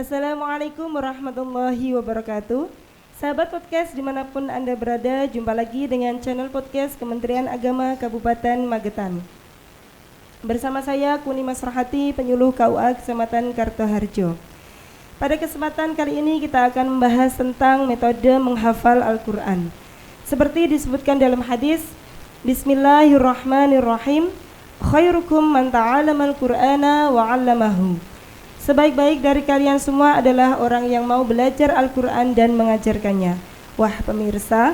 Assalamualaikum warahmatullahi wabarakatuh. Sahabat podcast dimanapun Anda berada, jumpa lagi dengan channel podcast Kementerian Agama Kabupaten Magetan. Bersama saya Kuni Masrohati, penyuluh KUA Kecamatan Kartoharjo. Pada kesempatan kali ini kita akan membahas tentang metode menghafal Al-Quran. Seperti disebutkan dalam hadis, Bismillahirrahmanirrahim, khairukum man ta'alamal Qur'ana wa 'allamahu. Sebaik-baik dari kalian semua adalah orang yang mau belajar Al-Quran dan mengajarkannya. Wah pemirsa,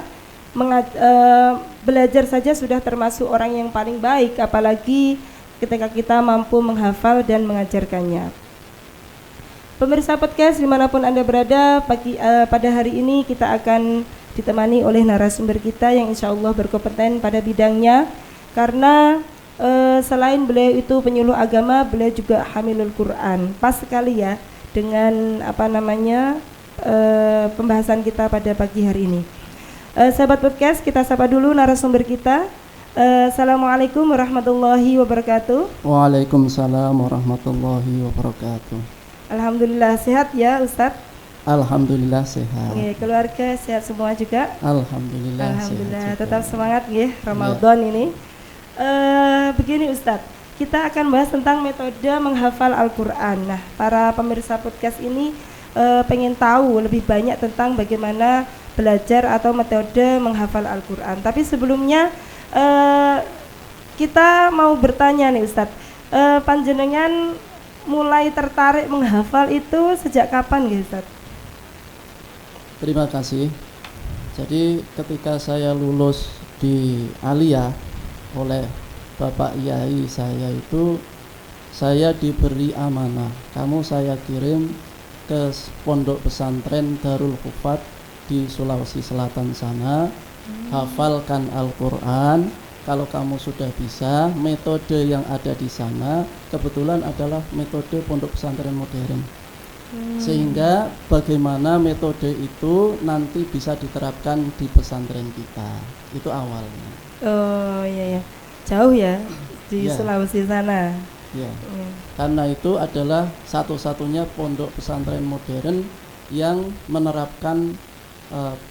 belajar saja sudah termasuk orang yang paling baik, apalagi ketika kita mampu menghafal dan mengajarkannya. Pemirsa podcast dimanapun Anda berada, pada hari ini kita akan ditemani oleh narasumber kita yang insya Allah berkompeten pada bidangnya. Karena selain beliau itu penyuluh agama, beliau juga hamilul Quran. Pas sekali ya dengan pembahasan kita pada pagi hari ini. Sahabat podcast, kita sapa dulu narasumber kita. Assalamualaikum warahmatullahi wabarakatuh. Waalaikumsalam warahmatullahi wabarakatuh. Alhamdulillah sehat ya Ustadz. Alhamdulillah sehat. Oke, keluarga sehat semua juga. Alhamdulillah Alhamdulillah sehat. Tetap semangat ya Ramadan ini. Begini Ustadz, kita akan bahas tentang metode menghafal Al-Quran. Nah, para pemirsa podcast ini pengen tahu lebih banyak tentang bagaimana belajar atau metode menghafal Al-Quran. Tapi sebelumnya kita mau bertanya nih Ustadz, panjenengan mulai tertarik menghafal itu sejak kapan gitu Ustadz? Terima kasih. Jadi ketika saya lulus di Aliyah oleh Bapak Yai saya diberi amanah, kamu saya kirim ke pondok pesantren Darul Hufat di Sulawesi Selatan sana, hafalkan Al-Quran. Kalau kamu sudah bisa, metode yang ada di sana kebetulan adalah metode pondok pesantren modern, sehingga bagaimana metode itu nanti bisa diterapkan di pesantren kita. Itu awalnya. Oh iya ya, jauh ya di Ya. Sulawesi sana. Ya. Karena itu adalah satu-satunya pondok pesantren modern yang menerapkan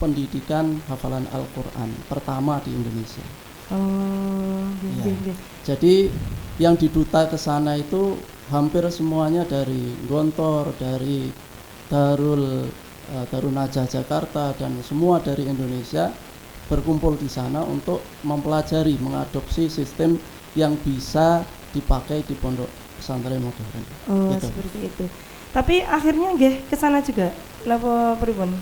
pendidikan hafalan Al-Quran pertama di Indonesia. Oh, Ya. Jadi yang diduta ke sana itu hampir semuanya dari Gontor, dari Darul Najah Jakarta, dan semua dari Indonesia berkumpul di sana untuk mempelajari, mengadopsi sistem yang bisa dipakai di pondok pesantren modern. Oh, gitu. seperti itu. Tapi akhirnya nggih ke sana juga. Napa pripun?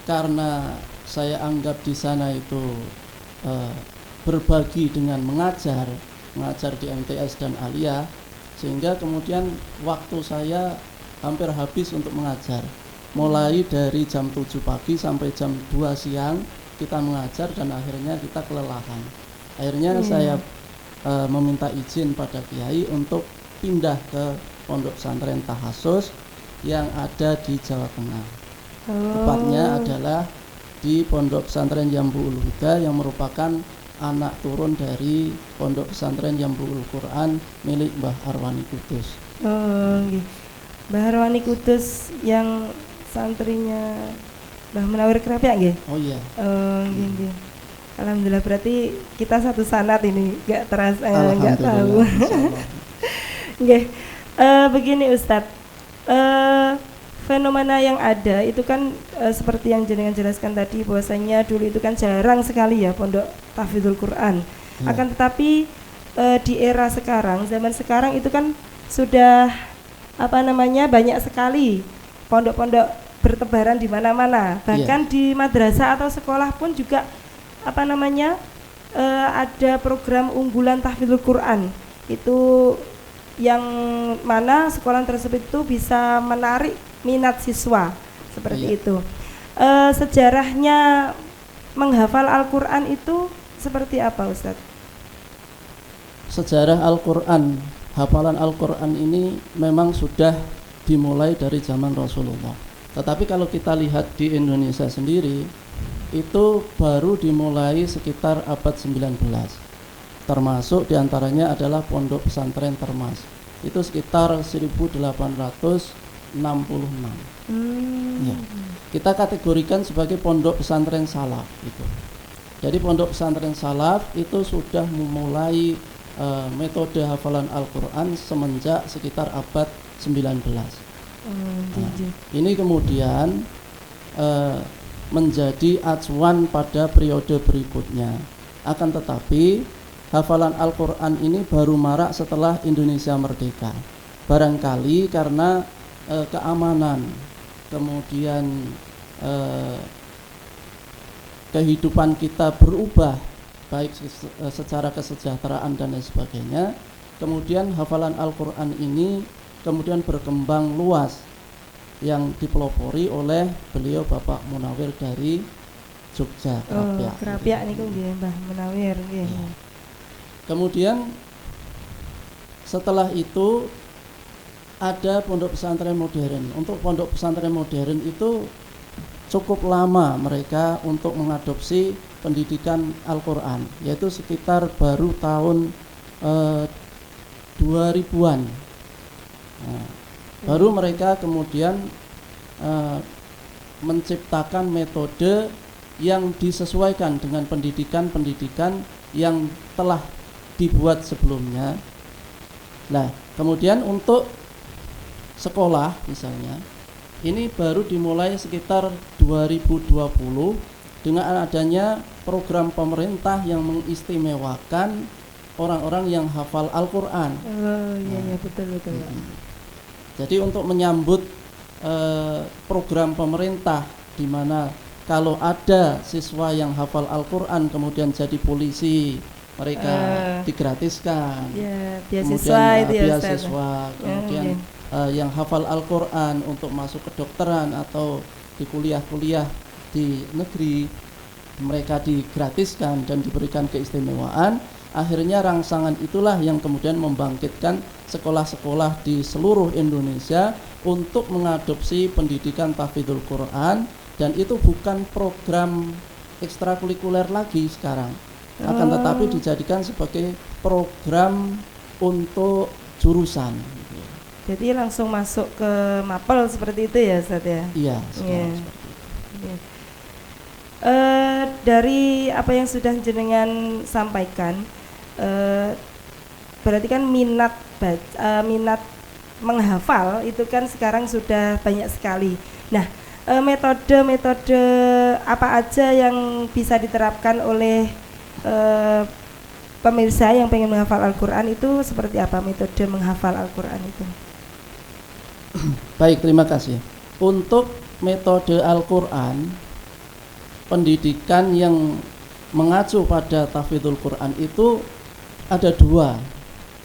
Karena saya anggap di sana itu berbagi dengan mengajar di MTS dan Aliyah, sehingga kemudian waktu saya hampir habis untuk mengajar. Mulai dari jam 7 pagi sampai jam 2 siang kita mengajar dan akhirnya kita kelelahan. Akhirnya saya meminta izin pada Kiai untuk pindah ke pondok pesantren Tahasus yang ada di Jawa Tengah. Tepatnya adalah di pondok pesantren Jambu'ul Huda yang merupakan anak turun dari pondok pesantren Jambu'ul Quran milik Mbah Arwani Kudus. Oh, nggih. Mbah Arwani Kudus yang santrinya Mbah Munawir Krapyak nggih? Oh iya. Oh, nggih. Alhamdulillah, berarti kita satu sanad ini, enggak terasa, enggak tahu. Nggih. Begini Ustadz, fenomena yang ada itu kan seperti yang jenengan jelaskan tadi, bahwasanya dulu itu kan jarang sekali ya pondok tahfidzul Quran. Akan tetapi di era sekarang, zaman sekarang itu kan sudah banyak sekali pondok-pondok bertebaran di mana-mana. Bahkan di madrasah atau sekolah pun juga ada program unggulan tahfidzul Quran. Itu yang mana sekolah tersebut itu bisa menarik minat siswa seperti itu. Sejarahnya menghafal Al-Quran itu seperti apa Ustadz? Sejarah Al-Quran, hafalan Al-Quran ini memang sudah dimulai dari zaman Rasulullah. Tetapi kalau kita lihat di Indonesia sendiri, itu baru dimulai sekitar abad 19. Termasuk diantaranya adalah Pondok Pesantren Termas. Itu sekitar 1800 Ya. Kita kategorikan sebagai pondok pesantren salaf itu. Jadi pondok pesantren salaf itu sudah memulai metode hafalan Al-Quran semenjak sekitar abad 19. Ini kemudian menjadi acuan pada periode berikutnya. Akan tetapi hafalan Al-Quran ini baru marak setelah Indonesia merdeka. Barangkali karena keamanan, kemudian kehidupan kita berubah, baik secara kesejahteraan dan lain sebagainya. Kemudian hafalan Al-Quran ini kemudian berkembang luas, yang dipelopori oleh beliau Bapak Munawir dari Jogja, Krapyak. Krapyak niku nggih Mbah Munawir nggih. Ya. Kemudian setelah itu ada pondok pesantren modern. Untuk pondok pesantren modern itu cukup lama mereka untuk mengadopsi pendidikan Al-Quran, yaitu sekitar baru tahun 2000-an. Nah, baru mereka kemudian menciptakan metode yang disesuaikan dengan pendidikan-pendidikan yang telah dibuat sebelumnya. Nah, kemudian untuk sekolah misalnya, ini baru dimulai sekitar 2020 dengan adanya program pemerintah yang mengistimewakan orang-orang yang hafal Al-Quran. Iya betul. Jadi untuk menyambut program pemerintah di mana kalau ada siswa yang hafal Al-Quran kemudian jadi polisi, mereka digratiskan. Ya, beasiswa kemudian itu ya beasiswa, kemudian yang hafal Al-Quran untuk masuk kedokteran atau di kuliah-kuliah di negeri, mereka digratiskan dan diberikan keistimewaan. Akhirnya rangsangan itulah yang kemudian membangkitkan sekolah-sekolah di seluruh Indonesia untuk mengadopsi pendidikan tahfidzul Quran, dan itu bukan program ekstrakurikuler lagi sekarang, akan tetapi dijadikan sebagai program untuk jurusan. Jadi langsung masuk ke mapel seperti itu ya Ustaz ya? Iya, sekarang seperti itu. Dari apa yang sudah jenengan sampaikan, berarti kan minat menghafal itu kan sekarang sudah banyak sekali. Nah, metode-metode apa aja yang bisa diterapkan oleh pemirsa yang pengen menghafal Al-Quran itu seperti apa metode menghafal Al-Quran itu? Baik, terima kasih. Untuk metode Al-Quran, pendidikan yang mengacu pada tahfidzul Quran itu ada dua.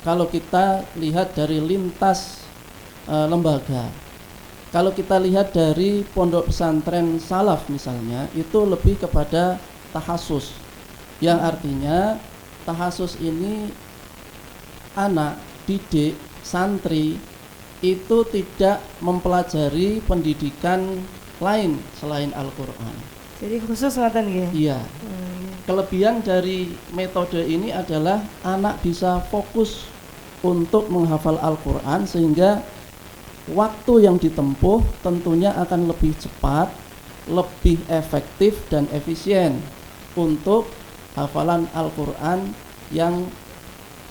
Kalau kita lihat dari lintas lembaga, kalau kita lihat dari pondok pesantren salaf misalnya, itu lebih kepada tahasus, yang artinya tahasus ini anak didik santri itu tidak mempelajari pendidikan lain selain Al-Quran. Jadi khusus ngoten nggih. Iya. Kelebihan dari metode ini adalah anak bisa fokus untuk menghafal Al-Quran, sehingga waktu yang ditempuh tentunya akan lebih cepat, lebih efektif dan efisien untuk hafalan Al-Quran yang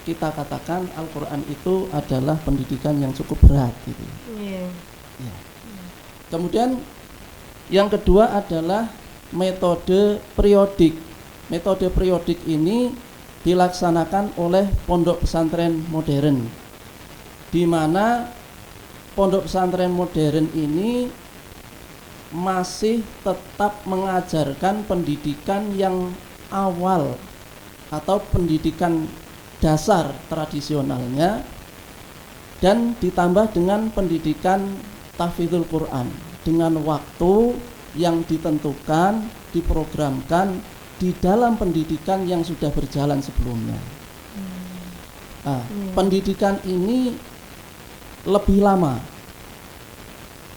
kita katakan Al-Quran itu adalah pendidikan yang cukup berat gitu. Yeah. Ya. Kemudian yang kedua adalah metode periodik. Metode periodik ini dilaksanakan oleh pondok pesantren modern, di mana pondok pesantren modern ini masih tetap mengajarkan pendidikan yang awal atau pendidikan dasar tradisionalnya, dan ditambah dengan pendidikan tahfidzul Quran dengan waktu yang ditentukan, diprogramkan di dalam pendidikan yang sudah berjalan sebelumnya. Pendidikan ini lebih lama.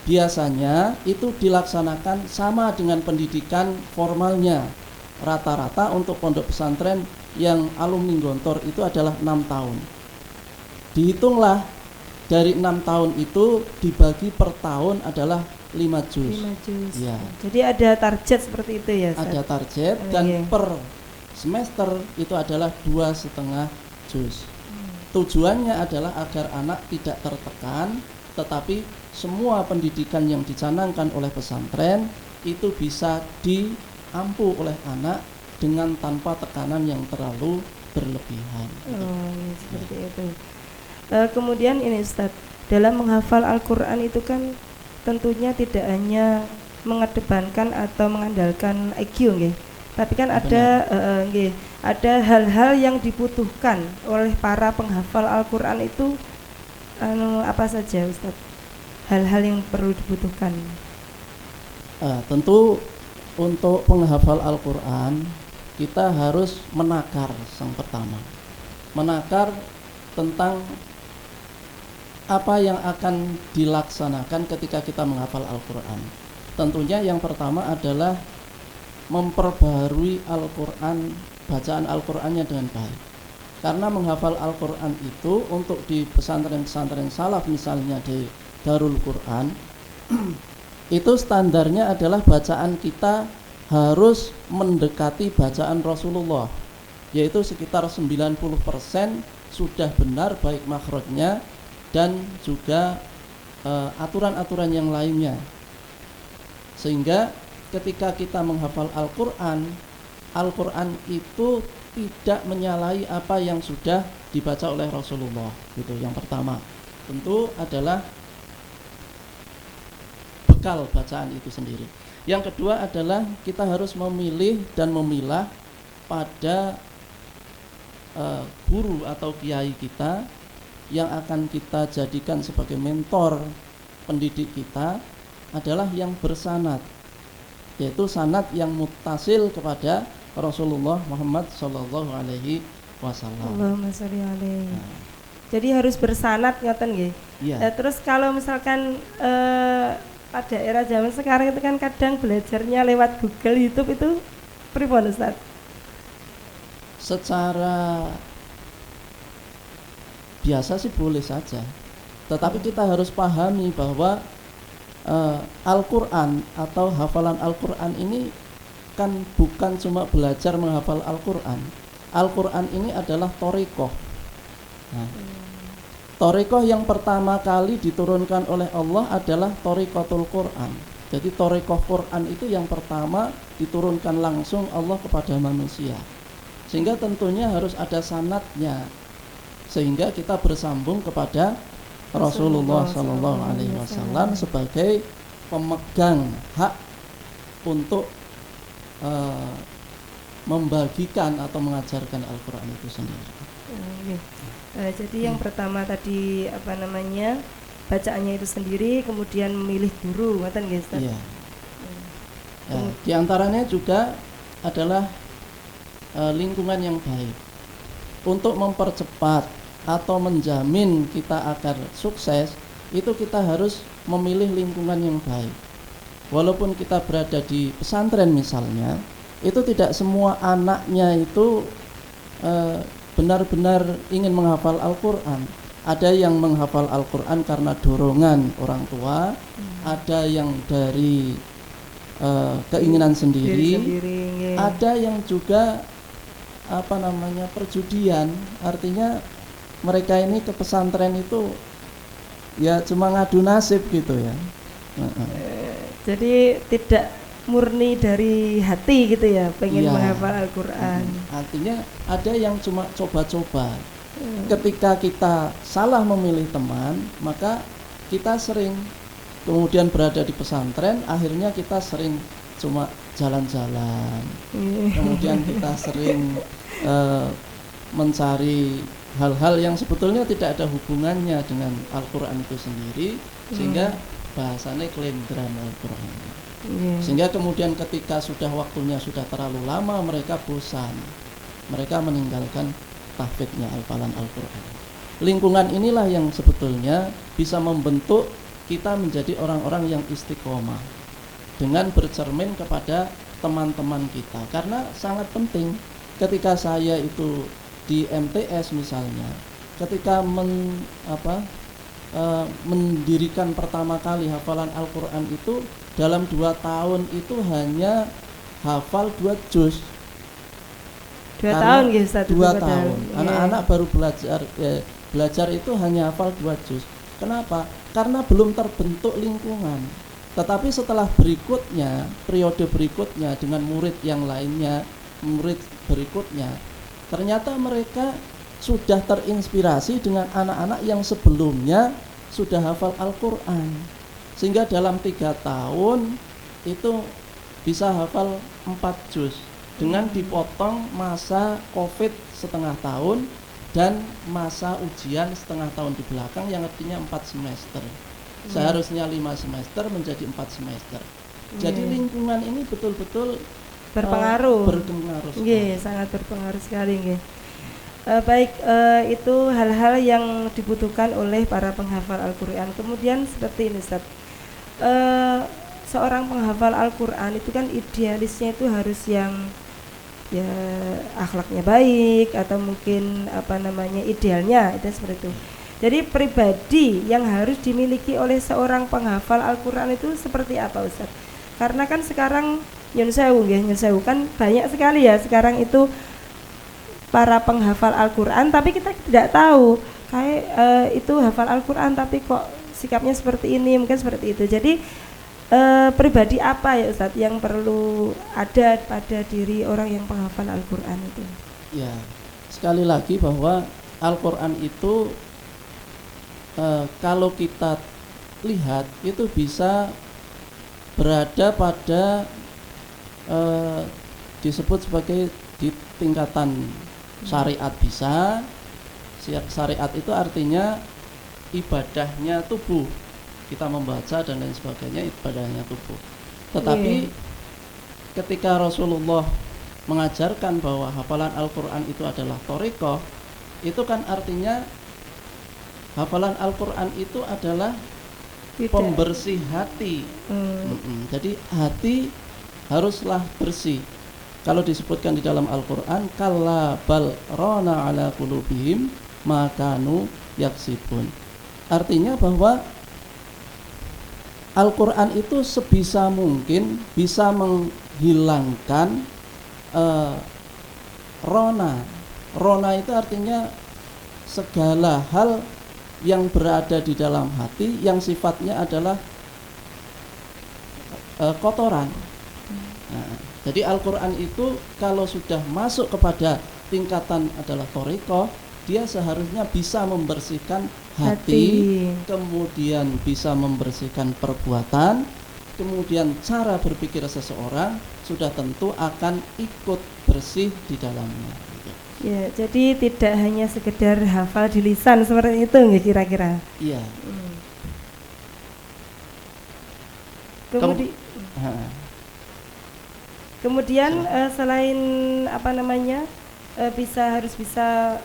Biasanya itu dilaksanakan sama dengan pendidikan formalnya. Rata-rata untuk pondok pesantren yang alumni Gontor itu adalah 6 tahun. Dihitunglah dari 6 tahun itu dibagi per tahun adalah 5 juz. 5 juz. Ya. Jadi ada target seperti itu ya, Ustaz? Ada target dan per semester itu adalah 2,5 juz. Tujuannya adalah agar anak tidak tertekan, tetapi semua pendidikan yang dicanangkan oleh pesantren itu bisa diampu oleh anak dengan tanpa tekanan yang terlalu berlebihan. Oh, ya, seperti itu. Kemudian ini Ustaz, dalam menghafal Al-Quran itu kan tentunya tidak hanya mengedepankan atau mengandalkan IQ, nggih. Tapi kan ada hal-hal yang dibutuhkan oleh para penghafal Al-Quran itu apa saja Ustaz? Hal-hal yang perlu dibutuhkan. Tentu untuk penghafal Al-Quran kita harus menakar yang pertama. Menakar tentang apa yang akan dilaksanakan ketika kita menghafal Al-Quran. Tentunya yang pertama adalah memperbarui Al-Quran, bacaan Al-Qurannya dengan baik. Karena menghafal Al-Quran itu untuk di pesantren-pesantren salaf misalnya di Darul Quran itu standarnya adalah bacaan kita harus mendekati bacaan Rasulullah, yaitu sekitar 90% sudah benar baik makhrajnya dan juga aturan-aturan yang lainnya. Sehingga ketika kita menghafal Al-Quran, Al-Quran itu tidak menyalahi apa yang sudah dibaca oleh Rasulullah. Gitu. Yang pertama tentu adalah bekal bacaan itu sendiri. Yang kedua adalah kita harus memilih dan memilah pada guru atau kiai kita yang akan kita jadikan sebagai mentor pendidik kita adalah yang bersanad, yaitu sanad yang muttasil kepada Rasulullah Muhammad Sallallahu Alaihi Wasallam. Allahumma sholli alaihi. Jadi harus bersanad ngoten nggih. Iya. Terus kalau misalkan pada era zaman sekarang itu kan kadang belajarnya lewat Google, YouTube itu pripun Ustaz? Secara biasa sih boleh saja, tetapi kita harus pahami bahwa Al-Quran atau hafalan Al-Quran ini kan bukan cuma belajar menghafal Al-Quran. Al-Quran ini adalah thoriqoh. Nah, thoriqoh yang pertama kali diturunkan oleh Allah adalah thoriqatul Quran. Jadi thoriqoh Quran itu yang pertama diturunkan langsung Allah kepada manusia. Sehingga tentunya harus ada sanadnya, sehingga kita bersambung kepada Rasulullah Sallallahu Alaihi Wasallam sebagai pemegang hak untuk membagikan atau mengajarkan Al-Quran itu sendiri. Jadi yang pertama tadi bacaannya itu sendiri, kemudian memilih guru, ngoten nggih Ustaz? Iya. Di antaranya juga adalah lingkungan yang baik. Untuk mempercepat atau menjamin kita agar sukses, itu kita harus memilih lingkungan yang baik. Walaupun kita berada di pesantren misalnya, itu tidak semua anaknya itu benar-benar ingin menghafal Al-Quran. Ada yang menghafal Al-Quran karena dorongan orang tua, ada yang dari keinginan sendiri, ada yang juga perjudian. Artinya mereka ini ke pesantren itu ya cuma ngadu nasib gitu ya. Jadi tidak murni dari hati gitu ya, pengen menghafal Al-Quran. Artinya ada yang cuma coba-coba. Ketika kita salah memilih teman, maka kita sering kemudian berada di pesantren, akhirnya kita sering cuma jalan-jalan. Kemudian kita sering mencari hal-hal yang sebetulnya tidak ada hubungannya dengan Al-Quran itu sendiri, sehingga bahasanya kelendran Al-Quran. Sehingga kemudian ketika sudah waktunya sudah terlalu lama, mereka bosan, mereka meninggalkan tahfidnya hafalan Al-Quran. Lingkungan inilah yang sebetulnya bisa membentuk kita menjadi orang-orang yang istiqomah dengan bercermin kepada teman-teman kita. Karena sangat penting ketika saya itu di MTS misalnya, ketika mendirikan pertama kali hafalan Al-Quran itu dalam 2 tahun itu hanya hafal 2 juz. 2 tahun ya Ustaz? 2 tahun. Iya. Anak-anak baru belajar itu hanya hafal 2 juz. Kenapa? Karena belum terbentuk lingkungan. Tetapi setelah berikutnya, periode berikutnya dengan murid yang lainnya, murid berikutnya, ternyata mereka sudah terinspirasi dengan anak-anak yang sebelumnya sudah hafal Al-Quran. Sehingga dalam 3 tahun itu bisa hafal 4 juz. Dengan dipotong masa COVID setengah tahun dan masa ujian setengah tahun di belakang yang artinya 4 semester. Seharusnya 5 semester menjadi 4 semester. Jadi lingkungan ini betul-betul berpengaruh. Berpengaruh. Nggih, sangat berpengaruh sekali nggih. Baik, itu hal-hal yang dibutuhkan oleh para penghafal Al-Quran. Kemudian seperti ini Ustaz, seorang penghafal Al-Quran itu kan idealisnya itu harus yang ya akhlaknya baik, atau mungkin idealnya itu seperti itu. Jadi pribadi yang harus dimiliki oleh seorang penghafal Al-Quran itu seperti apa Ustaz? Karena kan sekarang nyun sewu kan banyak sekali ya sekarang itu para penghafal Al-Quran, tapi kita tidak tahu kayak itu hafal Al-Quran tapi kok sikapnya seperti ini, mungkin seperti itu. Jadi pribadi apa ya Ustadz yang perlu ada pada diri orang yang penghafal Al-Quran itu? Ya, sekali lagi bahwa Al-Quran itu kalau kita lihat itu bisa berada pada disebut sebagai di tingkatan syariat bisa. Syariat itu artinya ibadahnya tubuh, kita membaca dan lain sebagainya, ibadahnya tubuh. Tetapi ketika Rasulullah mengajarkan bahwa hafalan Al-Quran itu adalah thariqah, itu kan artinya hafalan Al-Quran itu adalah pembersih hati. Jadi hati haruslah bersih. Kalau disebutkan di dalam Al-Quran, kalla bal rana ala qulubihim ma kanu yaksibun. Artinya bahwa Al-Quran itu sebisa mungkin bisa menghilangkan rona. Rona itu artinya segala hal yang berada di dalam hati yang sifatnya adalah kotoran. Nah, jadi Al-Quran itu kalau sudah masuk kepada tingkatan adalah thariqah, dia seharusnya bisa membersihkan hati, kemudian bisa membersihkan perbuatan, kemudian cara berpikir seseorang sudah tentu akan ikut bersih di dalamnya. Ya, jadi tidak hanya sekedar hafal di lisan seperti itu nggak kira-kira? Iya. Kemudian selain harus bisa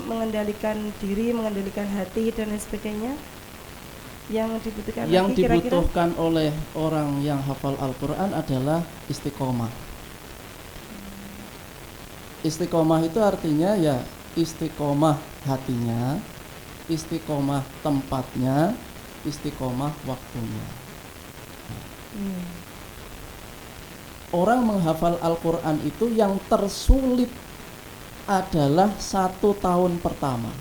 mengendalikan diri, mengendalikan hati dan lain sebagainya, yang dibutuhkan dibutuhkan oleh orang yang hafal Al-Quran adalah istiqomah. Istiqomah itu artinya ya istiqomah hatinya, istiqomah tempatnya, istiqomah waktunya. Orang menghafal Al-Quran itu yang tersulit adalah 1 tahun pertama.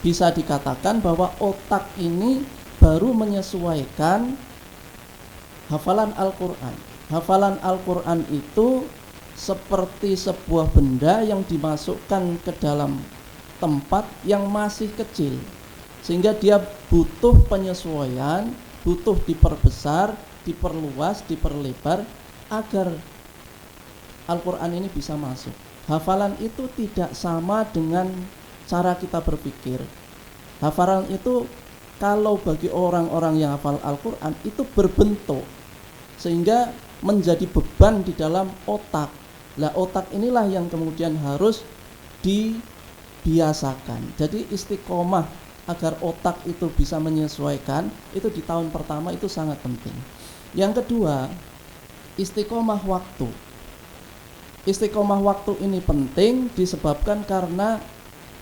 Bisa dikatakan bahwa otak ini baru menyesuaikan hafalan Al-Quran. Hafalan Al-Quran itu seperti sebuah benda yang dimasukkan ke dalam tempat yang masih kecil, sehingga dia butuh penyesuaian, butuh diperbesar, diperluas, diperlebar agar Al-Quran ini bisa masuk. Hafalan itu tidak sama dengan cara kita berpikir. Hafalan itu kalau bagi orang-orang yang hafal Al-Quran itu berbentuk, sehingga menjadi beban di dalam otak. Lah otak inilah yang kemudian harus dibiasakan. Jadi istiqomah agar otak itu bisa menyesuaikan itu di tahun pertama itu sangat penting. Yang kedua, istiqomah waktu. Istiqomah waktu ini penting disebabkan karena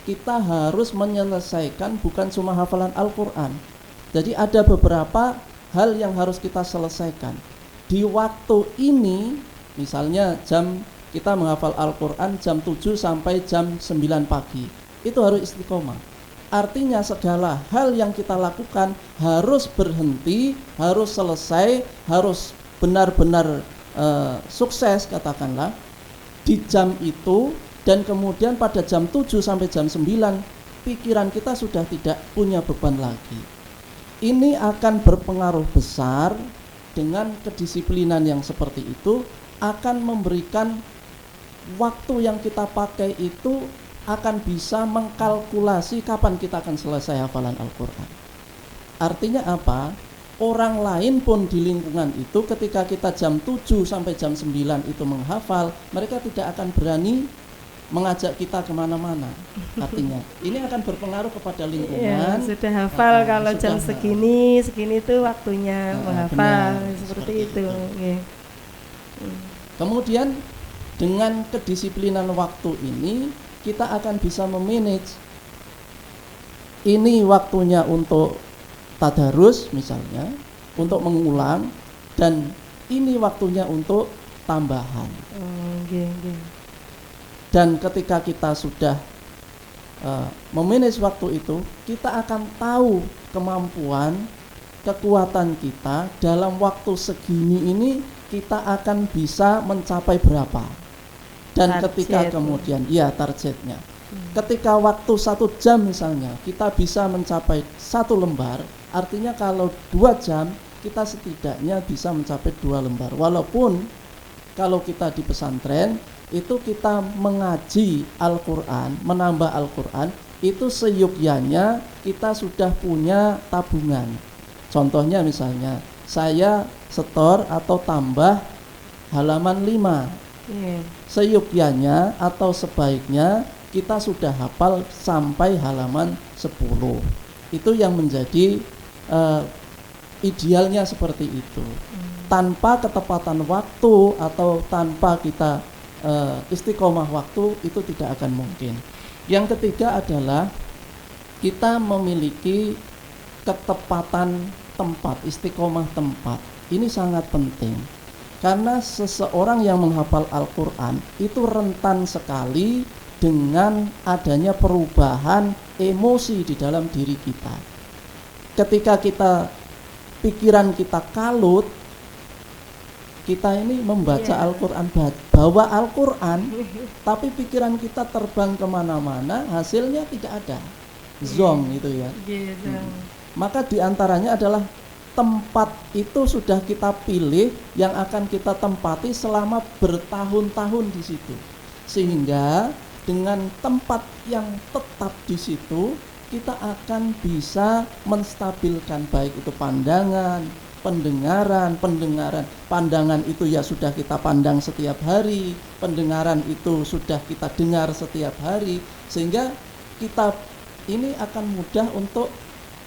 kita harus menyelesaikan bukan cuma hafalan Al-Quran. Jadi ada beberapa hal yang harus kita selesaikan. Di waktu ini, misalnya kita menghafal Al-Quran jam 7 sampai jam 9 pagi. Itu harus istiqomah. Artinya segala hal yang kita lakukan harus berhenti, harus selesai, harus benar-benar sukses katakanlah di jam itu, dan kemudian pada jam 7 sampai jam 9 pikiran kita sudah tidak punya beban lagi. Ini akan berpengaruh besar. Dengan kedisiplinan yang seperti itu akan memberikan waktu yang kita pakai itu akan bisa mengkalkulasi kapan kita akan selesai hafalan Al-Quran. Artinya apa? Orang lain pun di lingkungan itu ketika kita jam 7 sampai jam 9 itu menghafal, mereka tidak akan berani mengajak kita kemana-mana. Artinya ini akan berpengaruh kepada lingkungan. Sudah hafal kalau jam segini itu waktunya menghafal, benar, seperti itu. Kemudian dengan kedisiplinan waktu ini kita akan bisa memanage. Ini waktunya untuk tadarus misalnya, untuk mengulang, dan ini waktunya untuk tambahan. Dan ketika kita sudah memanage waktu itu, kita akan tahu kemampuan, kekuatan kita dalam waktu segini ini kita akan bisa mencapai berapa. Dan ketika kemudian, targetnya. Ketika waktu 1 jam misalnya, kita bisa mencapai 1 lembar, artinya kalau 2 jam, kita setidaknya bisa mencapai 2 lembar. Walaupun kalau kita di pesantren, itu kita mengaji Al-Quran, menambah Al-Quran, itu seyogyanya kita sudah punya tabungan. Contohnya misalnya, saya setor atau tambah halaman 5. Seyogyanya atau sebaiknya kita sudah hafal sampai halaman 10. Itu yang menjadi idealnya seperti itu. Tanpa ketepatan waktu atau tanpa kita istiqomah waktu itu tidak akan mungkin. Yang ketiga adalah kita memiliki ketepatan tempat, istiqomah tempat. Ini sangat penting karena seseorang yang menghafal Al-Quran itu rentan sekali dengan adanya perubahan emosi di dalam diri kita. Ketika pikiran kita kalut, kita ini membaca Al-Quran, bawa Al-Quran, tapi pikiran kita terbang kemana-mana, hasilnya tidak ada, zong gitu ya. Maka diantaranya adalah tempat itu sudah kita pilih yang akan kita tempati selama bertahun-tahun di situ, sehingga dengan tempat yang tetap di situ kita akan bisa menstabilkan baik itu pandangan, pendengaran. Pandangan itu ya sudah kita pandang setiap hari, pendengaran itu sudah kita dengar setiap hari, sehingga kita ini akan mudah untuk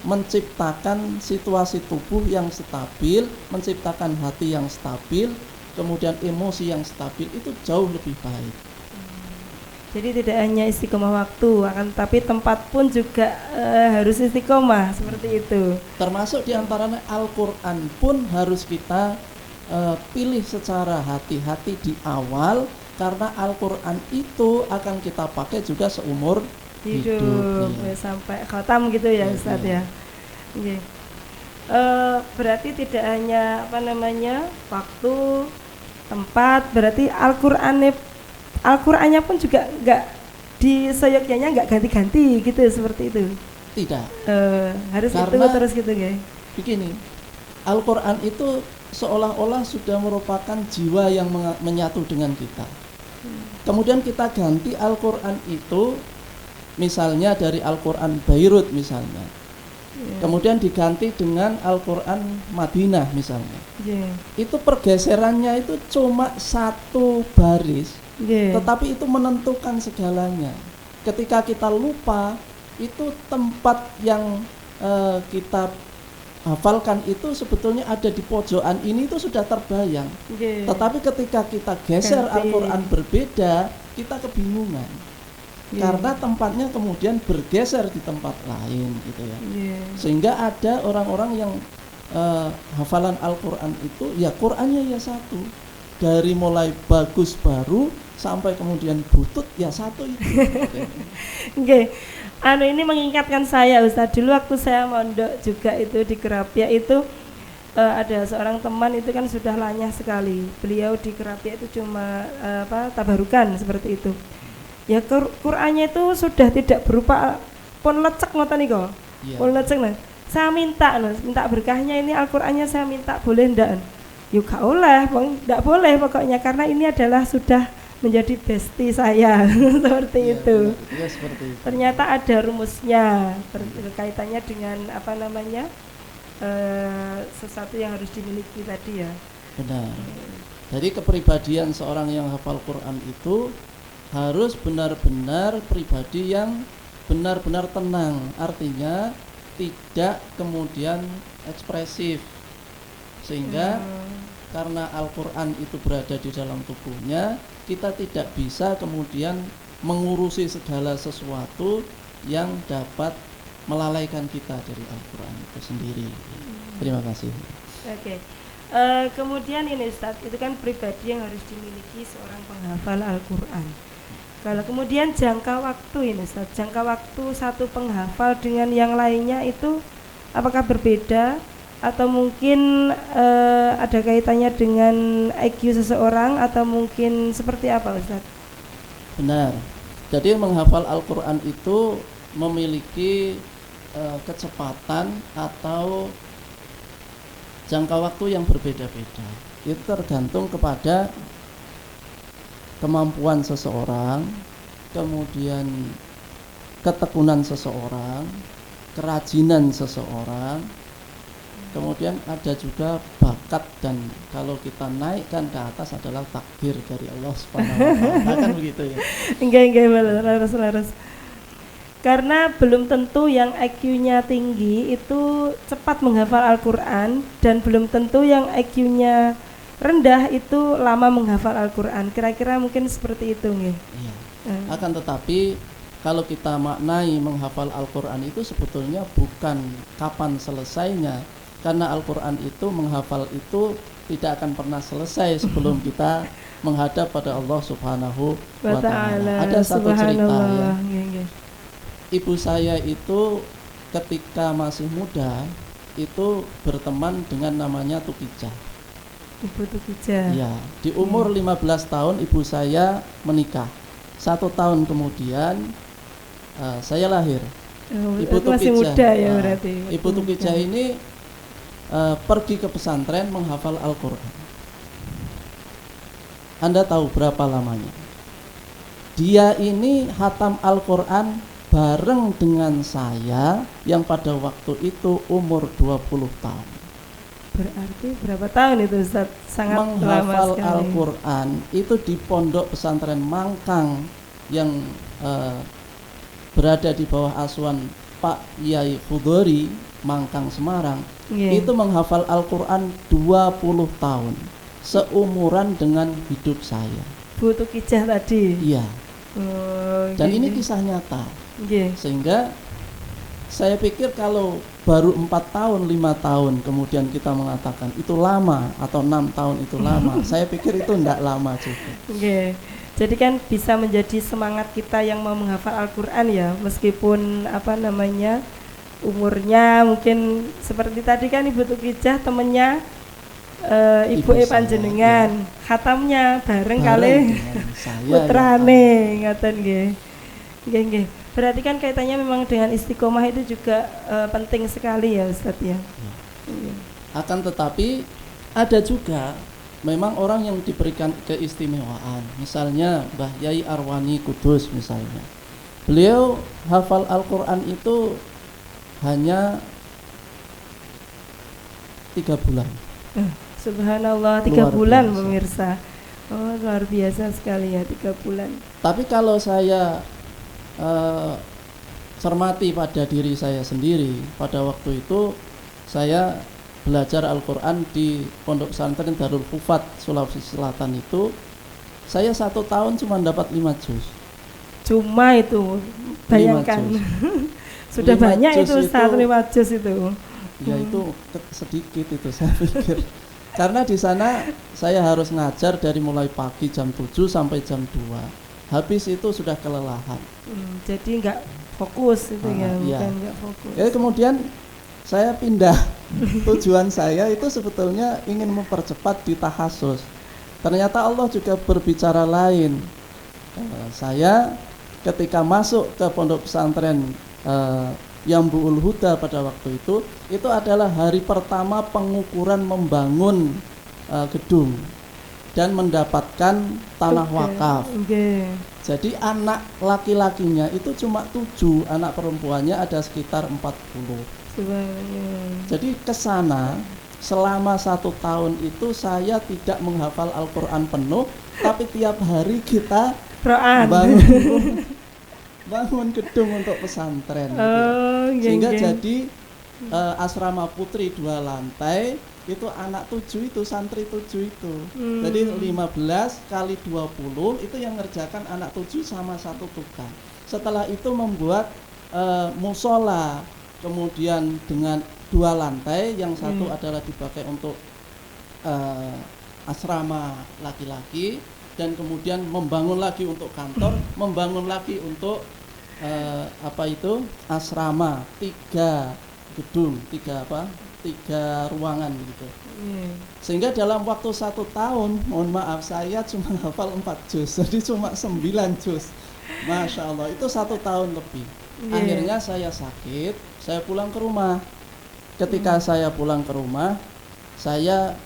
menciptakan situasi tubuh yang stabil, menciptakan hati yang stabil, kemudian emosi yang stabil, itu jauh lebih baik. Jadi tidak hanya istiqomah waktu, akan tapi tempat pun juga harus istiqomah, seperti itu. Termasuk diantaranya Al-Quran pun harus kita pilih secara hati-hati di awal, karena Al-Quran itu akan kita pakai juga seumur hidup sampai khatam gitu ya, Ustaz ya. Berarti tidak hanya waktu, tempat, berarti Al-Qur'annya pun juga nggak seyogyanya nggak ganti-ganti gitu, seperti itu. Tidak. Harus karena itu terus gitu ya. Begini, Al-Qur'an itu seolah-olah sudah merupakan jiwa yang menyatu dengan kita. Kemudian kita ganti Al-Qur'an itu, misalnya dari Al-Qur'an Beirut misalnya, kemudian diganti dengan Al-Qur'an Madinah misalnya. Itu pergeserannya itu cuma 1 baris, tetapi itu menentukan segalanya. Ketika kita lupa, itu tempat yang kita hafalkan itu sebetulnya ada di pojokan ini, itu sudah terbayang. Tetapi ketika kita geser Al-Qur'an berbeda, kita kebingungan. karena tempatnya kemudian bergeser di tempat lain gitu ya. Sehingga ada orang-orang yang hafalan Al-Quran itu ya Qurannya ya satu, dari mulai bagus baru sampai kemudian butut ya satu itu. Oke. Ini mengingatkan saya Ustaz, dulu waktu saya mondok juga itu di Kerapia itu ada seorang teman itu kan sudah lanyah sekali. Beliau di Kerapia itu cuma tabarukan seperti itu. Ya Qur'annya itu sudah tidak berupa pun lecek ngoten niku. Pun lecek nah. Saya minta berkahnya ini Al-Qur'annya saya minta boleh ndak? Yuk gak oleh, ndak boleh pokoknya karena ini adalah sudah menjadi bestie saya seperti itu. Ya, seperti itu. Ternyata ada rumusnya berkaitannya dengan sesuatu yang harus dimiliki tadi ya. Benar. Jadi kepribadian seorang yang hafal Quran itu harus benar-benar pribadi yang benar-benar tenang, artinya tidak kemudian ekspresif, sehingga karena Al-Quran itu berada di dalam tubuhnya, kita tidak bisa kemudian mengurusi segala sesuatu yang dapat melalaikan kita dari Al-Quran itu sendiri. Terima kasih. Oke. Kemudian ini Ustaz, itu kan pribadi yang harus dimiliki seorang penghafal Al-Quran. Kalau kemudian jangka waktu ini Ustaz, jangka waktu satu penghafal dengan yang lainnya itu apakah berbeda atau mungkin ada kaitannya dengan IQ seseorang atau mungkin seperti apa Ustaz? Benar. Jadi menghafal Al-Quran itu memiliki kecepatan atau jangka waktu yang berbeda-beda. Itu tergantung kepada kemampuan seseorang, kemudian ketekunan seseorang, kerajinan seseorang, kemudian ada juga bakat, dan kalau kita naikkan ke atas adalah takdir dari Allah Subhanahu wa taala. Kan begitu ya. Enggak laras. Karena belum tentu yang IQ-nya tinggi itu cepat menghafal Al-Quran, dan belum tentu yang IQ-nya rendah itu lama menghafal Al-Quran. Kira-kira mungkin seperti itu nggih. Iya. Akan tetapi kalau kita maknai menghafal Al-Quran itu sebetulnya bukan kapan selesainya, karena Al-Quran itu menghafal itu tidak akan pernah selesai sebelum kita menghadap pada Allah Subhanahu wa ta'ala. Ada satu cerita ya. Ibu saya itu ketika masih muda itu berteman dengan namanya Tukijah. Ibu Tukijah. Ya, di umur 15 tahun ibu saya menikah. 1 tahun kemudian saya lahir. Ibu masih Tukijah, muda ya berarti. Ibu Tukijah ini pergi ke pesantren menghafal Al-Quran. Anda tahu berapa lamanya? Dia ini hatam Al-Quran bareng dengan saya yang pada waktu itu umur 20 tahun. Berarti berapa tahun itu Ustaz? Sangat menghafal lama sekali. Al-Quran itu di pondok pesantren Mangkang yang berada di bawah asuhan Pak Yai Khudori, Mangkang Semarang. Itu menghafal Al-Quran 20 tahun, seumuran dengan hidup saya. Bu Tukijah tadi. Iya. Dan ini kisah nyata. Sehingga saya pikir kalau baru 4 tahun, 5 tahun kemudian kita mengatakan itu lama, atau 6 tahun itu lama, saya pikir itu tidak lama juga. Jadi kan bisa menjadi semangat kita yang mau menghafal Al-Quran ya, meskipun umurnya mungkin seperti tadi kan Ibu Tukijah temennya Ibu Panjenengan ya. Khatamnya bareng kali putrane ngaten nggih. Nggih. Berarti kan kaitannya memang dengan istiqomah itu juga penting sekali ya Ustadz ya. Akan tetapi ada juga memang orang yang diberikan keistimewaan. Misalnya Mbah Yai Arwani Kudus misalnya. Beliau hafal Al-Quran itu hanya 3 bulan. Subhanallah, 3 bulan pemirsa. Oh, luar biasa sekali ya, 3 bulan. Tapi kalau saya cermati pada diri saya sendiri, pada waktu itu saya belajar Al-Quran di Pondok Pesantren Darul Hufat Sulawesi Selatan itu, saya 1 tahun cuma dapat 5 juz. Cuma itu bayangkan. Sudah 5 banyak juz itu Ustaz, 5 juz itu. Ya itu sedikit itu saya pikir. Karena di sana saya harus ngajar dari mulai pagi jam 7 sampai jam 2. Habis itu sudah kelelahan. Jadi nggak fokus itu ya, iya. bukan nggak fokus. Ya, kemudian saya pindah. Tujuan saya itu sebetulnya ingin mempercepat di tahasus. Ternyata Allah juga berbicara lain. Saya ketika masuk ke pondok pesantren Yambu'ul Huda pada waktu itu adalah hari pertama pengukuran membangun gedung dan mendapatkan tanah wakaf. Jadi anak laki-lakinya itu cuma 7, anak perempuannya ada sekitar 40. Jadi ke sana selama 1 tahun itu saya tidak menghafal Al-Quran penuh, tapi tiap hari kita bangun gedung untuk pesantren. Sehingga jadi asrama putri 2 lantai, itu anak 7 itu, santri 7 itu. Jadi 15 kali 20 itu yang ngerjakan anak 7 sama 1 tukang. Setelah itu membuat musola, kemudian dengan 2 lantai, yang satu adalah dipakai untuk asrama laki-laki, dan kemudian membangun lagi untuk kantor, membangun lagi untuk asrama, 3 gedung, 3 ruangan gitu. Sehingga dalam waktu 1 tahun, mohon maaf, saya cuma hafal 4 juz, jadi cuma 9 juz. Masya Allah, itu 1 tahun lebih. Akhirnya saya sakit, saya pulang ke rumah. Ketika saya pulang ke rumah, saya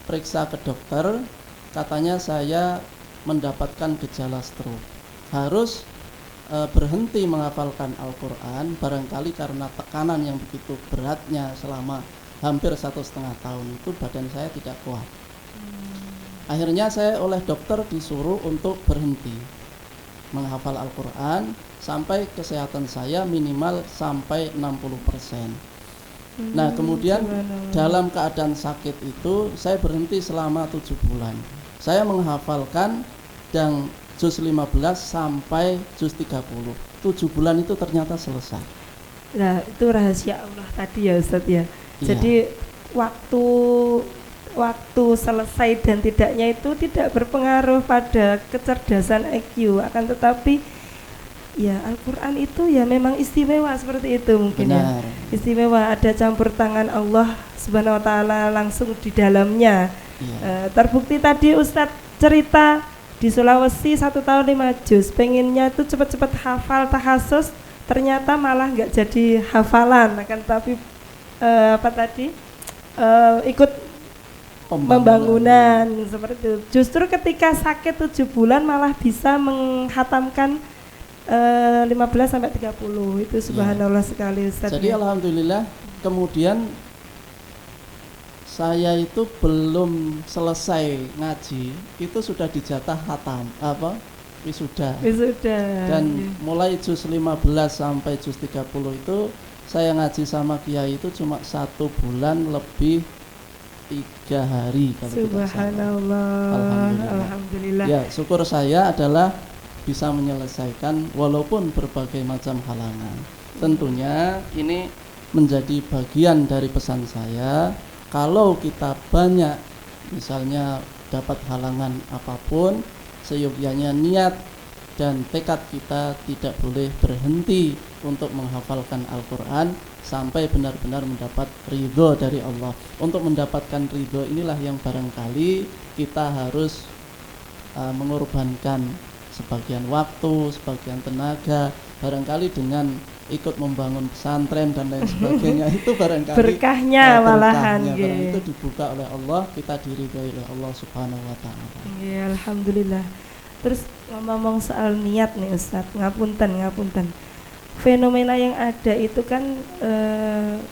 periksa ke dokter, katanya saya mendapatkan gejala stroke. Harus berhenti menghafalkan Al-Quran, barangkali karena tekanan yang begitu beratnya selama hampir 1,5 tahun itu, badan saya tidak kuat. Akhirnya saya oleh dokter disuruh untuk berhenti menghafal Al-Quran sampai kesehatan saya minimal sampai 60%. Nah, kemudian dalam keadaan sakit itu saya berhenti selama 7 bulan. Saya menghafalkan dan juz 15 sampai juz 30. 7 bulan itu ternyata selesai. Nah, itu rahasia Allah tadi ya Ustadz ya. Jadi waktu selesai dan tidaknya itu tidak berpengaruh pada kecerdasan IQ, akan tetapi ya Al-Quran itu ya memang istimewa seperti itu mungkin. Benar. Ya. Istimewa, ada campur tangan Allah Subhanahu wa taala langsung di dalamnya. Terbukti tadi Ustadz cerita di Sulawesi 1 tahun 5 juz, pengennya itu cepat-cepat hafal tahasus, ternyata malah nggak jadi hafalan, akan tapi ikut pembangunan seperti itu. Justru ketika sakit 7 bulan malah bisa menghatamkan 15 sampai 30. Itu subhanallah sekali Ustaz. Jadi alhamdulillah, kemudian saya itu belum selesai ngaji, itu sudah dijatah wisuda. Dan mulai juz 15 sampai juz 30 itu saya ngaji sama kiai itu cuma 1 bulan lebih 3 hari kalau subhanallah. Alhamdulillah. Ya, syukur saya adalah bisa menyelesaikan walaupun berbagai macam halangan. Tentunya ini menjadi bagian dari pesan saya. Kalau kita banyak misalnya dapat halangan apapun, seyogyanya niat dan tekad kita tidak boleh berhenti untuk menghafalkan Al-Quran sampai benar-benar mendapat ridho dari Allah. Untuk mendapatkan ridho inilah yang barangkali kita harus mengorbankan sebagian waktu, sebagian tenaga, barangkali dengan ikut membangun pesantren dan lain sebagainya. Itu barangkali berkahnya malahan itu dibuka oleh Allah, kita diridhoi oleh Allah Subhanahu wa taala. Ya, alhamdulillah. Terus ngomong soal niat nih Ustaz, ngapunten. Fenomena yang ada itu kan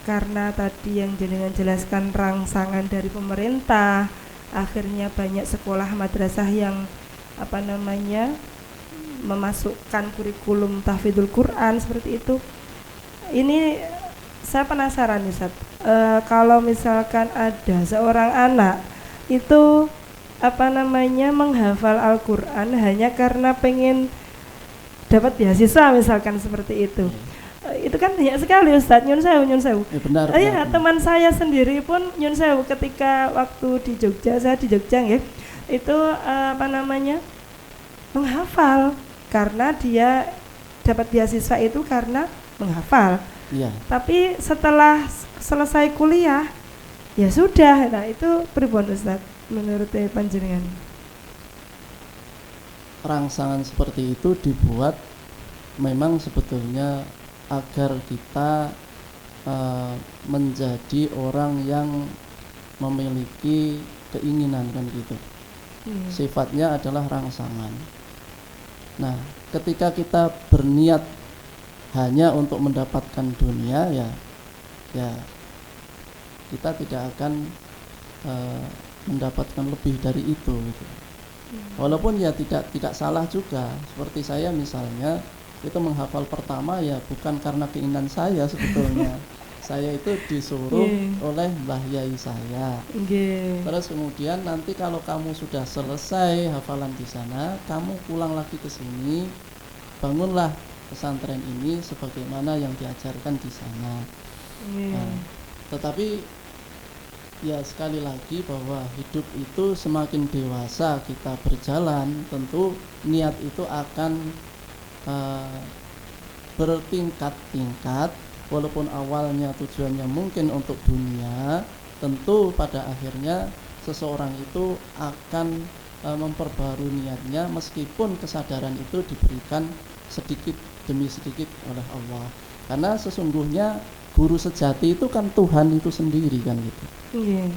karena tadi yang jenengan jelaskan rangsangan dari pemerintah, akhirnya banyak sekolah madrasah yang memasukkan kurikulum tahfidzul Quran seperti itu. Ini saya penasaran nih Ustaz, kalau misalkan ada seorang anak itu menghafal Al-Quran hanya karena pengen dapat beasiswa misalkan seperti itu. Itu kan banyak sekali Ustadz, nyun sewu. Benar. Iya, teman saya sendiri pun nyun sewu ketika waktu di Jogja, saya di Jogja ya, itu menghafal, karena dia dapat beasiswa itu karena menghafal. Iya. Tapi setelah selesai kuliah, ya sudah. Nah itu pripun Ustadz menurut panjenengan? Rangsangan seperti itu dibuat memang sebetulnya agar kita menjadi orang yang memiliki keinginan, kan gitu. Sifatnya adalah rangsangan. Nah, ketika kita berniat hanya untuk mendapatkan dunia, ya kita tidak akan mendapatkan lebih dari itu gitu. Walaupun ya tidak salah juga, seperti saya misalnya itu menghafal pertama ya bukan karena keinginan saya sebetulnya. Saya itu disuruh oleh Mbah Yai saya. Terus kemudian nanti kalau kamu sudah selesai hafalan di sana, kamu pulang lagi ke sini, bangunlah pesantren ini sebagaimana yang diajarkan di sana. Nah, tetapi ya sekali lagi bahwa hidup itu semakin dewasa kita berjalan, tentu niat itu akan bertingkat-tingkat. Walaupun awalnya tujuannya mungkin untuk dunia, tentu pada akhirnya seseorang itu akan memperbarui niatnya meskipun kesadaran itu diberikan sedikit demi sedikit oleh Allah. Karena sesungguhnya guru sejati itu kan Tuhan itu sendiri, kan gitu.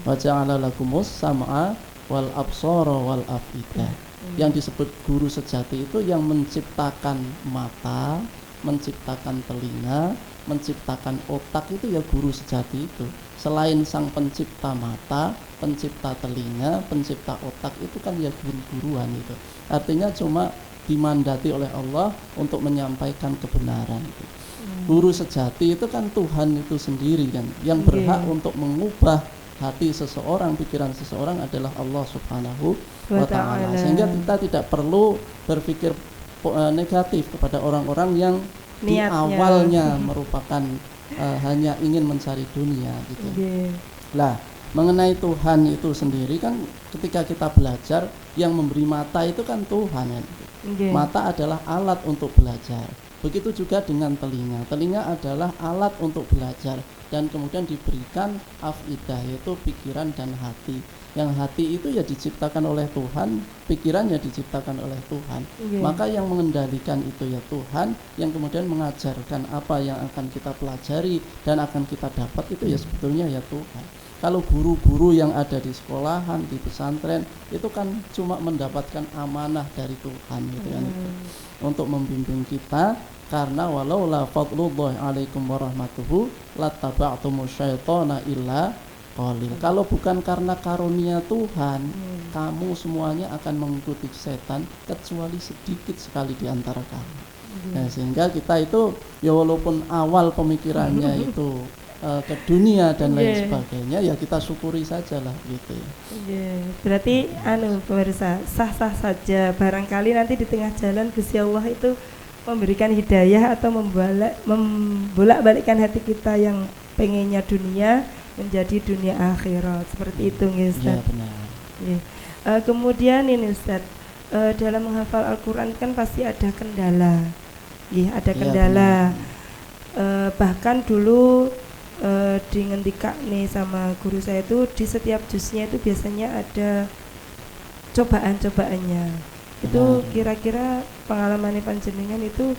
Wa ja'ala lakumus sam'a wal absara wal af'idah. Yang disebut guru sejati itu yang menciptakan mata, menciptakan telinga, menciptakan otak, itu ya guru sejati itu. Selain sang pencipta mata, pencipta telinga, pencipta otak, itu kan ya guru-guruan itu. Artinya cuma dimandati oleh Allah untuk menyampaikan kebenaran itu. Guru sejati itu kan Tuhan itu sendiri, kan yang berhak untuk mengubah hati seseorang, pikiran seseorang adalah Allah Subhanahu wa ta'ala. Sehingga kita tidak perlu berpikir negatif kepada orang-orang yang niatnya di awalnya merupakan hanya ingin mencari dunia gitu. Lah, mengenai Tuhan itu sendiri kan ketika kita belajar, yang memberi mata itu kan Tuhan, kan? Mata adalah alat untuk belajar. Begitu juga dengan telinga. Telinga adalah alat untuk belajar dan kemudian diberikan afidah, yaitu pikiran dan hati. Yang hati itu ya diciptakan oleh Tuhan, pikirannya diciptakan oleh Tuhan. Maka yang mengendalikan itu ya Tuhan, yang kemudian mengajarkan apa yang akan kita pelajari dan akan kita dapat itu ya sebetulnya ya Tuhan. Kalau guru-guru yang ada di sekolahan, di pesantren, itu kan cuma mendapatkan amanah dari Tuhan gitu kan, itu untuk membimbing kita. Karena walau la fadlullahi alaikum warahmatuhu lattaba'tumus syaitana illa qalil. Kalau bukan karena karunia Tuhan, kamu semuanya akan mengikuti setan kecuali sedikit sekali di antara kamu. Nah, sehingga kita itu ya walaupun awal pemikirannya itu ke dunia dan lain sebagainya, ya kita syukuri sajalah gitu ya. Berarti pemirsa, sah-sah saja barangkali nanti di tengah jalan Gusti Allah itu memberikan hidayah atau membolak-balikkan hati kita yang pengennya dunia menjadi dunia akhirat, seperti itu nggih Ustaz. Iya, benar. Kemudian ini Ustaz, dalam menghafal Al-Qur'an kan pasti ada kendala. Ada kendala. Bahkan dulu dingendika nih sama guru saya itu, di setiap juznya itu biasanya ada cobaan-cobaannya. Itu kira-kira pengalaman panjenengan itu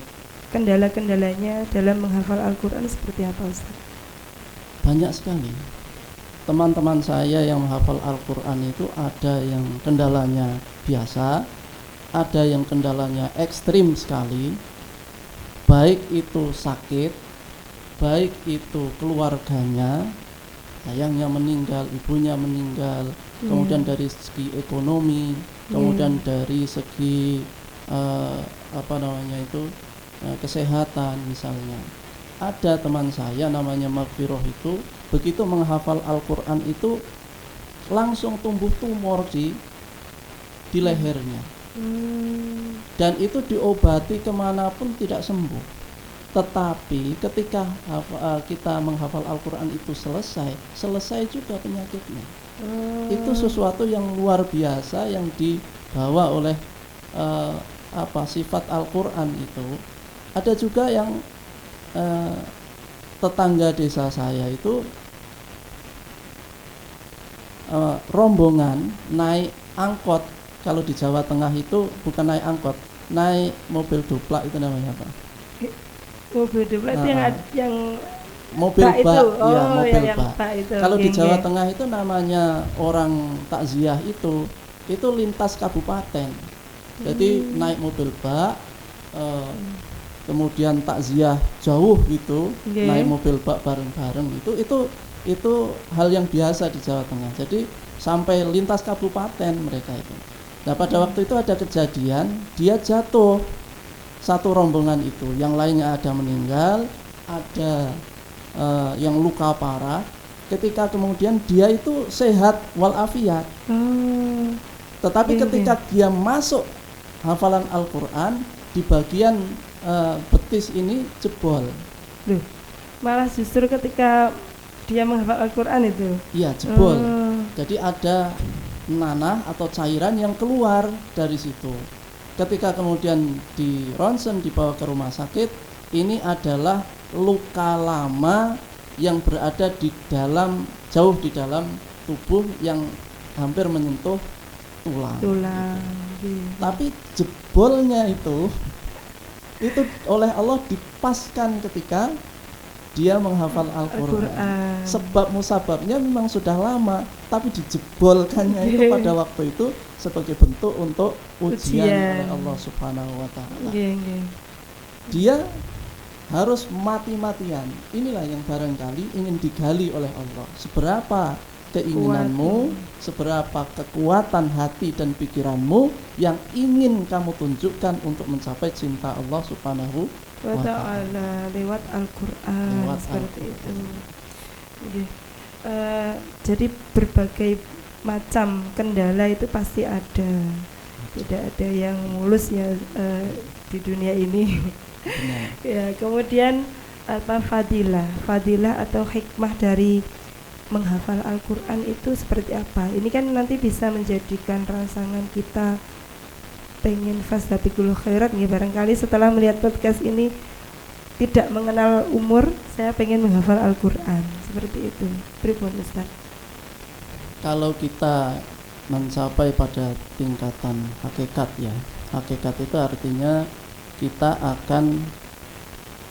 kendala-kendalanya dalam menghafal Al-Qur'an seperti apa Ustaz? Banyak sekali. Teman-teman saya yang menghafal Al-Qur'an itu ada yang kendalanya biasa, ada yang kendalanya ekstrim sekali, baik itu sakit, baik itu keluarganya, ayahnya meninggal, ibunya meninggal, kemudian dari segi ekonomi, kemudian dari segi kesehatan misalnya. Ada teman saya namanya Maghfirah itu, begitu menghafal Al-Qur'an itu langsung tumbuh tumor di lehernya. Dan itu diobati kemanapun tidak sembuh. Tetapi ketika kita menghafal Al-Quran itu selesai juga penyakitnya. Itu sesuatu yang luar biasa yang dibawa oleh sifat Al-Quran itu. Ada juga yang tetangga desa saya itu rombongan naik angkot. Kalau di Jawa Tengah itu bukan naik angkot, naik mobil duplak, itu namanya apa? Mobil duplak itu yang mobil bak, ya mobil bak. Kalau di Jawa Tengah Tengah itu namanya orang takziah itu lintas kabupaten. Jadi naik mobil bak, kemudian takziah jauh gitu, naik mobil bak bareng-bareng itu hal yang biasa di Jawa Tengah. Jadi sampai lintas kabupaten mereka itu. Nah pada waktu itu ada kejadian, dia jatuh, satu rombongan itu, yang lainnya ada meninggal, ada yang luka parah. Ketika kemudian dia itu sehat walafiat, tetapi ketika dia masuk hafalan Al-Quran di bagian betis ini jebol. Malah justru ketika dia menghafal Al-Quran itu? Iya, jebol. Jadi ada nanah atau cairan yang keluar dari situ. Ketika kemudian di ronsen, dibawa ke rumah sakit, ini adalah luka lama yang berada jauh di dalam tubuh yang hampir menyentuh tulang. Tapi jebolnya itu oleh Allah dipaskan ketika dia menghafal Al-Quran. Sebab musababnya memang sudah lama, tapi dijebolkannya itu pada waktu itu sebagai bentuk untuk ujian oleh Allah Subhanahu wa Ta'ala. Dia harus mati-matian. Inilah yang barangkali ingin digali oleh Allah. Seberapa keinginanmu, seberapa kekuatan hati dan pikiranmu yang ingin kamu tunjukkan untuk mencapai cinta Allah Subhanahu wa Ta'ala lewat Al-Quran, seperti itu. Jadi berbagai macam kendala itu pasti ada, tidak ada yang mulus ya di dunia ini. Ya, kemudian fadilah atau hikmah dari menghafal Al-Quran itu seperti apa? Ini kan nanti bisa menjadikan rangsangan kita pengen fastabiqul khairat nih, barangkali setelah melihat podcast ini tidak mengenal umur, saya pengen menghafal Al-Quran, seperti itu. Pripun Ustaz? Kalau kita mencapai pada tingkatan hakikat ya, hakikat itu artinya kita akan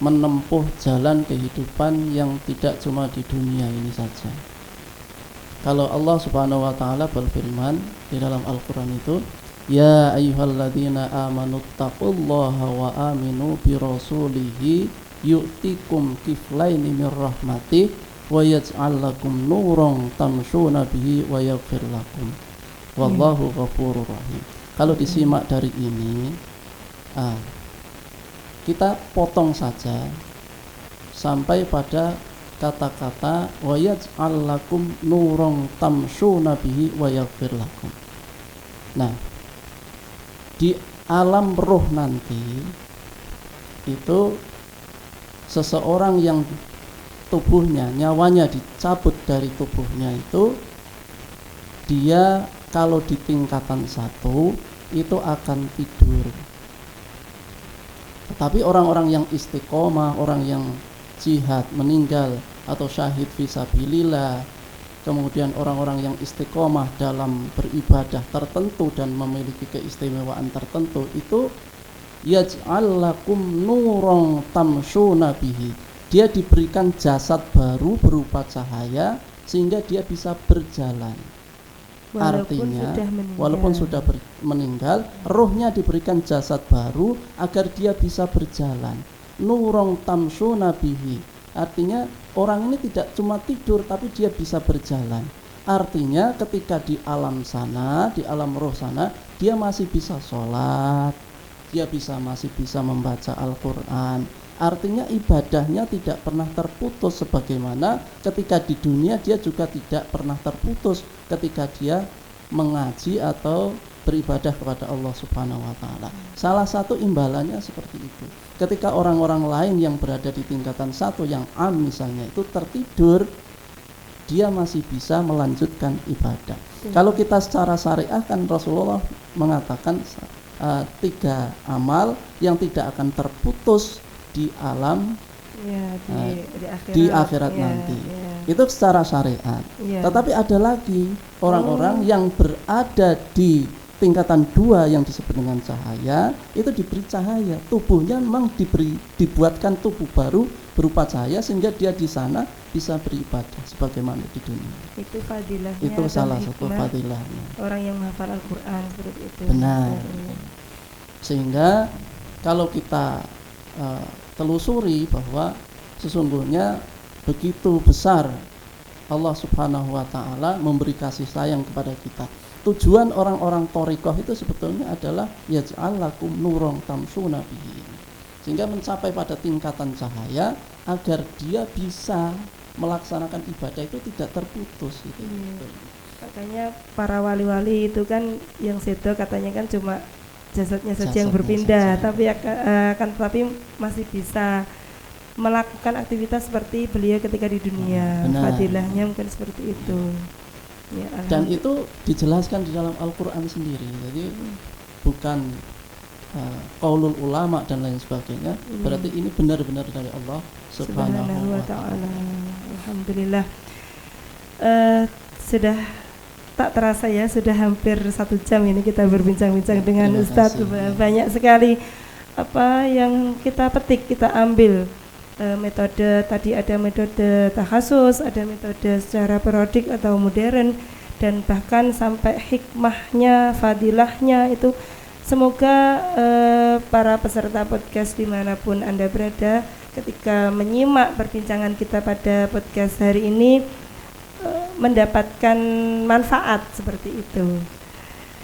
menempuh jalan kehidupan yang tidak cuma di dunia ini saja. Kalau Allah Subhanahu wa Ta'ala berfirman di dalam Al-Quran itu, ya ayyuhalladzina amanu taqullaha wa aminu bi rasulihi yu'tikum kiflaini min rahmatih wa yaj'al lakum nuran tamshuna bihi wa yaghfir lakum wallahu ghafurur rahim. Kalau disimak dari ini, kita potong saja sampai pada kata-kata wa yaj'al lakum nuran tamshuna bihi wa yaghfir lakum. Nah, di alam roh nanti itu seseorang yang tubuhnya, nyawanya dicabut dari tubuhnya itu, dia kalau di tingkatan 1 itu akan tidur. Tetapi orang-orang yang istiqomah, orang yang jihad, meninggal atau syahid fisabilillah, kemudian orang-orang yang istiqomah dalam beribadah tertentu dan memiliki keistimewaan tertentu, itu yaj'al lakum nuran tamshuna bihi. Dia diberikan jasad baru berupa cahaya sehingga dia bisa berjalan. Artinya walaupun sudah meninggal, rohnya diberikan jasad baru agar dia bisa berjalan. Nuran tamshuna bihi, artinya orang ini tidak cuma tidur tapi dia bisa berjalan. Artinya ketika di alam sana, di alam roh sana, dia masih bisa sholat, dia masih bisa membaca Al-Quran. Artinya ibadahnya tidak pernah terputus, sebagaimana ketika di dunia dia juga tidak pernah terputus ketika dia mengaji atau beribadah kepada Allah Subhanahu wa taala. Salah satu imbalannya seperti itu. Ketika orang-orang lain yang berada di tingkatan satu yang misalnya itu tertidur, dia masih bisa melanjutkan ibadah. Kalau kita secara syariah kan Rasulullah mengatakan 3 amal yang tidak akan terputus di alam di akhirat nanti. Itu secara syariat. Tetapi ada lagi orang-orang yang berada di tingkatan 2 yang disebut dengan cahaya, itu diberi cahaya. Tubuhnya memang dibuatkan tubuh baru berupa cahaya sehingga dia di sana bisa beribadah sebagaimana di dunia. Itu fadilahnya. Itu salah satu fadilahnya. Orang yang menghafal Al-Qur'an seperti itu. Benar. Sehingga kalau kita telusuri bahwa sesungguhnya begitu besar Allah Subhanahu wa taala memberi kasih sayang kepada kita. Tujuan orang-orang thariqah itu sebetulnya adalah yaj'al lakum nuron tamsuna bihi. Sehingga mencapai pada tingkatan cahaya agar dia bisa melaksanakan ibadah itu tidak terputus gitu. Makanya para wali-wali itu kan yang sedo katanya kan cuma jasadnya saja yang berpindah, tapi tapi masih bisa melakukan aktivitas seperti beliau ketika di dunia. Fadilahnya mungkin seperti itu. Ya, dan itu dijelaskan di dalam Al-Quran sendiri. Jadi bukan qaulul ulama dan lain sebagainya. Berarti ini benar-benar dari Allah Subhanahu wa ta'ala. Alhamdulillah. Sudah tak terasa ya, sudah hampir 1 jam ini kita berbincang-bincang dengan Ustadz. Banyak sekali apa yang kita petik, kita ambil. Metode tadi ada metode takhasus, ada metode secara periodik atau modern, dan bahkan sampai hikmahnya, fadilahnya itu. Semoga para peserta podcast dimanapun Anda berada ketika menyimak perbincangan kita pada podcast hari ini mendapatkan manfaat seperti itu.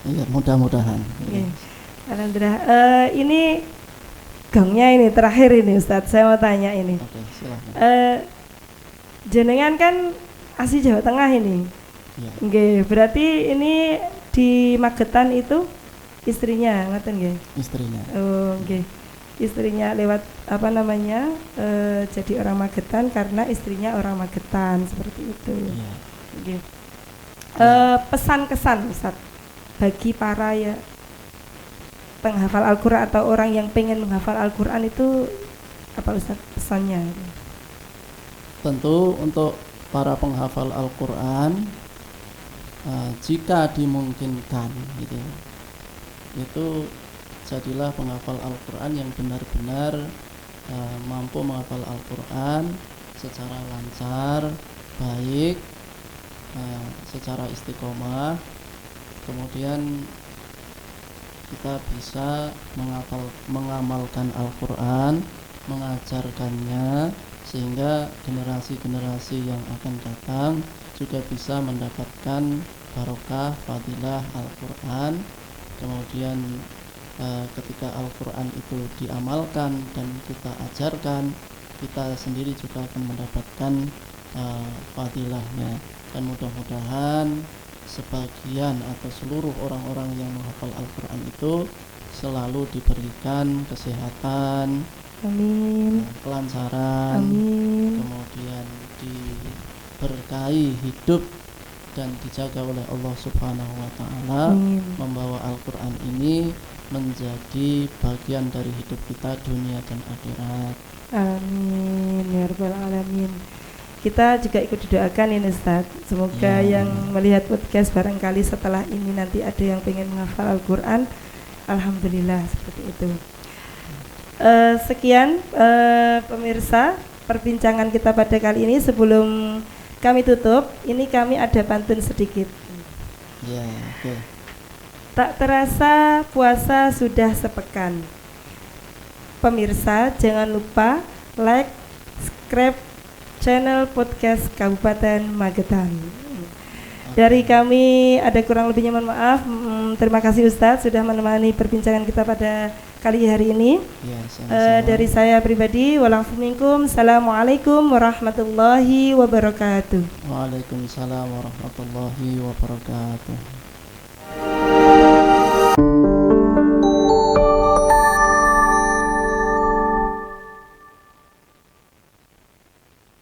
Iya, mudah-mudahan. Alhamdulillah. Ini gangnya ini terakhir ini Ustadz, saya mau tanya ini. Oke, silakan. Jenengan kan asli Jawa Tengah ini. Iya. Berarti ini di Magetan itu istrinya, ngaten nggih? Istrinya. Oh, nggih. Istrinya lewat apa namanya? Jadi orang Magetan karena istrinya orang Magetan seperti itu. Iya. Nggih. Pesan-kesan Ustadz bagi para ya penghafal Al-Quran atau orang yang pengen menghafal Al-Quran itu apa Ustaz pesannya? Tentu untuk para penghafal Al-Quran jika dimungkinkan gitu, itu jadilah penghafal Al-Quran yang benar-benar mampu menghafal Al-Quran secara lancar, baik, secara istiqomah, kemudian kita bisa mengamalkan Al-Quran, mengajarkannya, sehingga generasi-generasi yang akan datang juga bisa mendapatkan barokah fadilah Al-Quran. Kemudian ketika Al-Quran itu diamalkan dan kita ajarkan, kita sendiri juga akan mendapatkan fadilahnya. Dan mudah-mudahan sebagian atau seluruh orang-orang yang menghafal Al-Quran itu selalu diberikan kesehatan, amin, kelancaran, amin, kemudian diberkahi hidup dan dijaga oleh Allah Subhanahu wa ta'ala, membawa Al-Quran ini menjadi bagian dari hidup kita dunia dan akhirat. Amin ya rabbal alamin. Kita juga ikut didoakan ini Ustaz. Semoga yang melihat podcast barangkali setelah ini nanti ada yang pengen menghafal Al-Quran. Alhamdulillah seperti itu. Sekian pemirsa perbincangan kita pada kali ini. Sebelum kami tutup, ini kami ada pantun sedikit. Tak terasa puasa sudah sepekan. Pemirsa jangan lupa like, subscribe channel podcast Kabupaten Magetan. Dari kami ada kurang lebihnya mohon maaf. Terima kasih Ustadz sudah menemani perbincangan kita pada kali hari ini. Dari saya pribadi, walafuminkum, assalamualaikum warahmatullahi wabarakatuh. Waalaikumsalam warahmatullahi wabarakatuh.